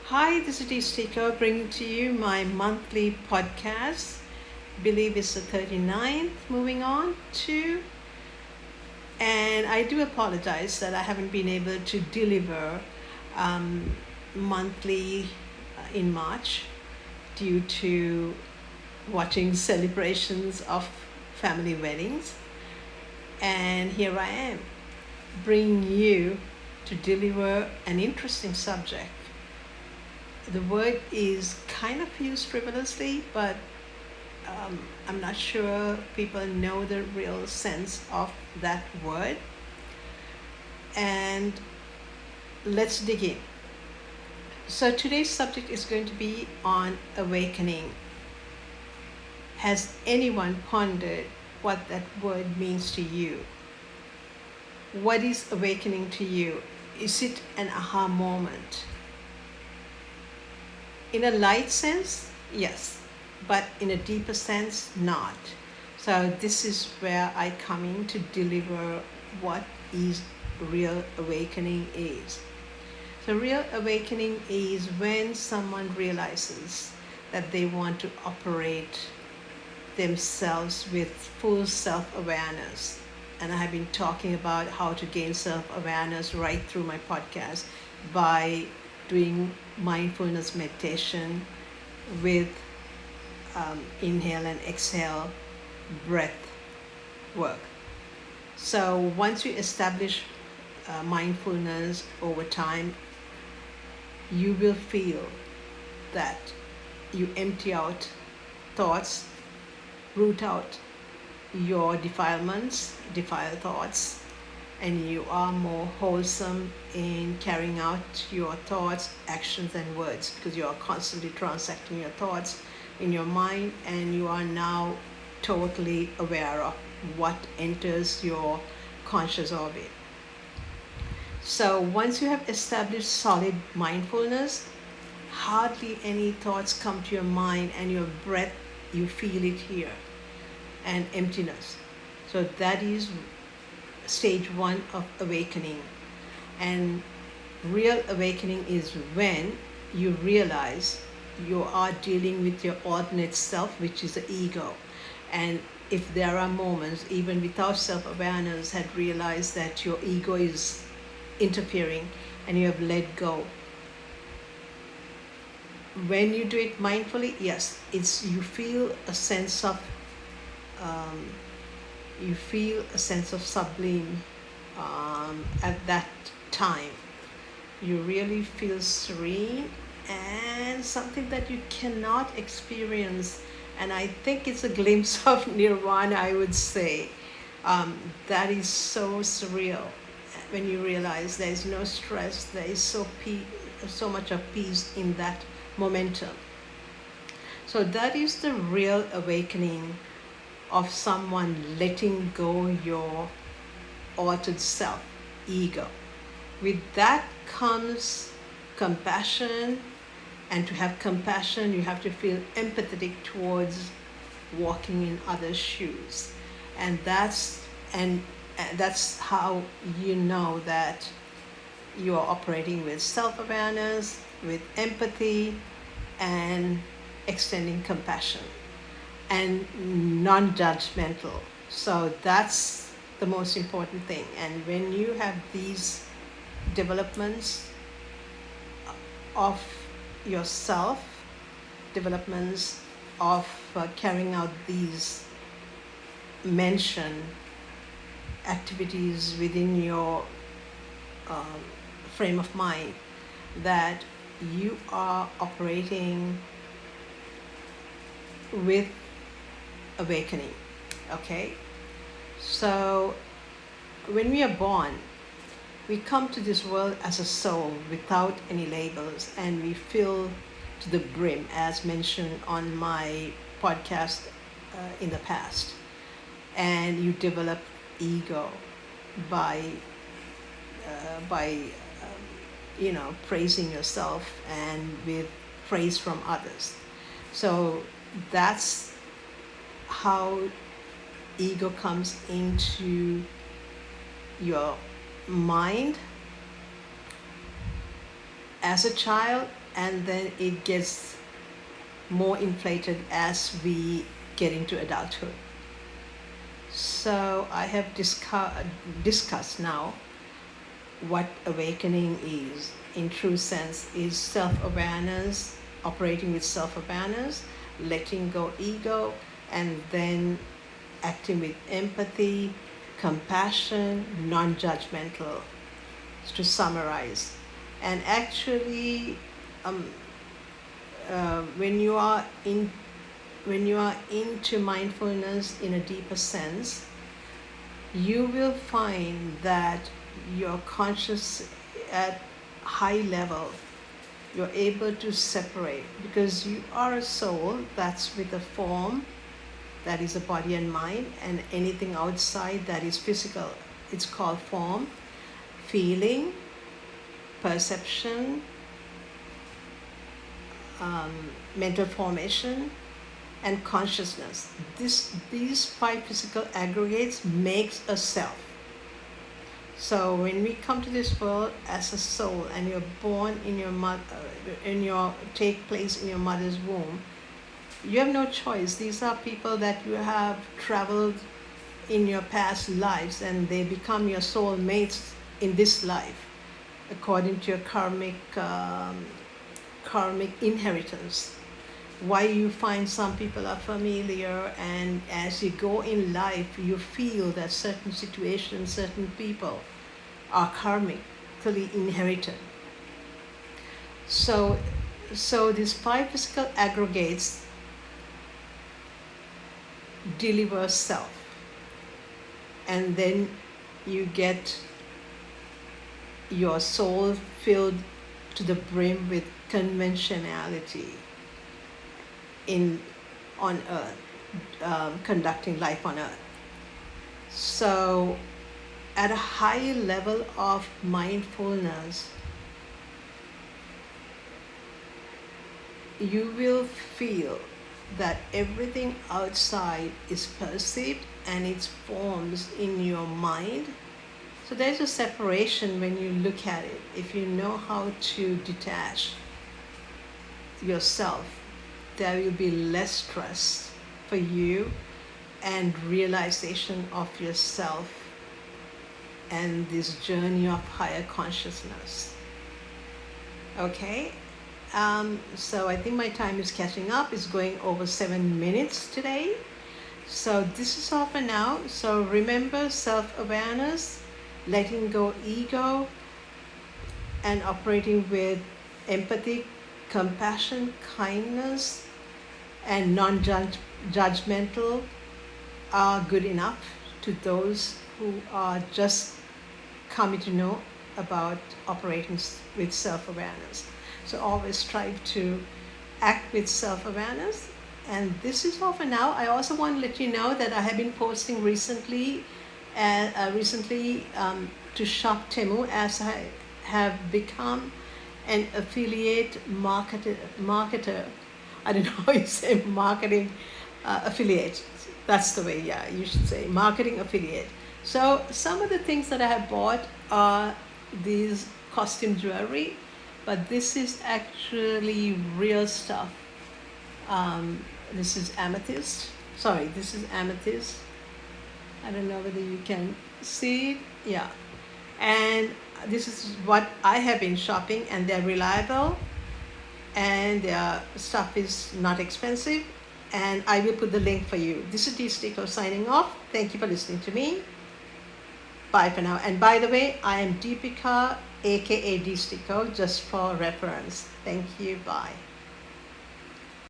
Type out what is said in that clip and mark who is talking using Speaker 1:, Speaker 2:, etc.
Speaker 1: Hi, this is Sticco bringing to you my monthly podcast. Believe it's the 39th, moving on to. And I do apologize that I haven't been able to deliver um, monthly in March due to watching celebrations of family weddings. And here I am, bringing you to deliver an interesting subject. The word is kind of used frivolously, but I'm not sure people know the real sense of that word. And let's dig in. So today's subject is going to be on awakening. Has anyone pondered what that word means to you? What is awakening to you? Is it an aha moment? In a light sense, yes, but in a deeper sense, not. So this is where I come in to deliver what is real awakening is. So real awakening is when someone realizes that they want to operate themselves with full self-awareness. And I have been talking about how to gain self-awareness right through my podcast by doing mindfulness meditation with inhale and exhale breath work. So once you establish mindfulness over time, you will feel that you empty out thoughts, root out your defile thoughts, and you are more wholesome in carrying out your thoughts, actions, and words because you are constantly transacting your thoughts in your mind, and you are now totally aware of what enters your conscious orbit. So once you have established solid mindfulness, hardly any thoughts come to your mind, and your breath, you feel it here, and emptiness. So that is stage one of awakening. And real awakening is when you realize you are dealing with your alternate self, which is the ego. And if there are moments, even without self-awareness, had realized that your ego is interfering and you have let go. When you do it mindfully, yes, you feel a sense of sublime at that time. You really feel serene and something that you cannot experience. And I think it's a glimpse of nirvana, I would say. That is so surreal when you realize there is no stress, there is so much of peace in that momentum. So that is the real awakening of someone letting go your altered self, ego. With that comes compassion, and to have compassion, you have to feel empathetic towards walking in others' shoes, and that's how you know that you are operating with self-awareness, with empathy, and extending compassion and non-judgmental. So that's the most important thing. And when you have these developments of yourself, developments of carrying out these mentioned activities within your frame of mind, that you are operating with awakening. Okay, so when we are born, we come to this world as a soul without any labels, and we fill to the brim, as mentioned on my podcast in the past. And you develop ego by praising yourself and with praise from others. So that's how ego comes into your mind as a child, and then it gets more inflated as we get into adulthood. So I have discussed now what awakening is in true sense is self-awareness, operating with self-awareness, letting go ego, and then acting with empathy, compassion, non-judgmental, to summarize. And actually, um, when you are into mindfulness in a deeper sense, you will find that your conscious at high level, you're able to separate, because you are a soul that's with a form that is a body and mind, and anything outside that is physical, it's called form, feeling, perception, mental formation, and consciousness. These five physical aggregates makes a self. So when we come to this world as a soul, and you're born in your take place in your mother's womb, you have no choice. These are people that you have traveled in your past lives, and they become your soul mates in this life, according to your karmic inheritance. Why you find some people are familiar, and as you go in life, you feel that certain situations, certain people are karmically inherited. So these five physical aggregates deliver self, and then you get your soul filled to the brim with conventionality on earth, conducting life on earth. So at a high level of mindfulness, you will feel that everything outside is perceived and it forms in your mind. So there's a separation when you look at it. If you know how to detach yourself, there will be less stress for you, and realization of yourself, and this journey of higher consciousness. Okay, so I think my time is catching up. It's going over 7 minutes today. So this is all for now. So remember self-awareness, letting go ego, and operating with empathy, compassion, kindness, and non-judgmental are good enough to those who are just coming to know about operating with self-awareness. So always strive to act with self-awareness. And this is all for now. I also want to let you know that I have been posting recently to Shop Temu, as I have become an affiliate marketer. I don't know how you say marketing affiliate. That's the way, yeah, you should say marketing affiliate. So some of the things that I have bought are these costume jewelry, but this is actually real stuff. This is amethyst. Sorry, this is amethyst. I don't know whether you can see it. Yeah. And this is what I have been shopping, and they're reliable, and their stuff is not expensive, and I will put the link for you. This is Sticco signing off. Thank you for listening to me. Bye for now. And by the way, I am Deepika, aka Sticco, just for reference. Thank you. Bye.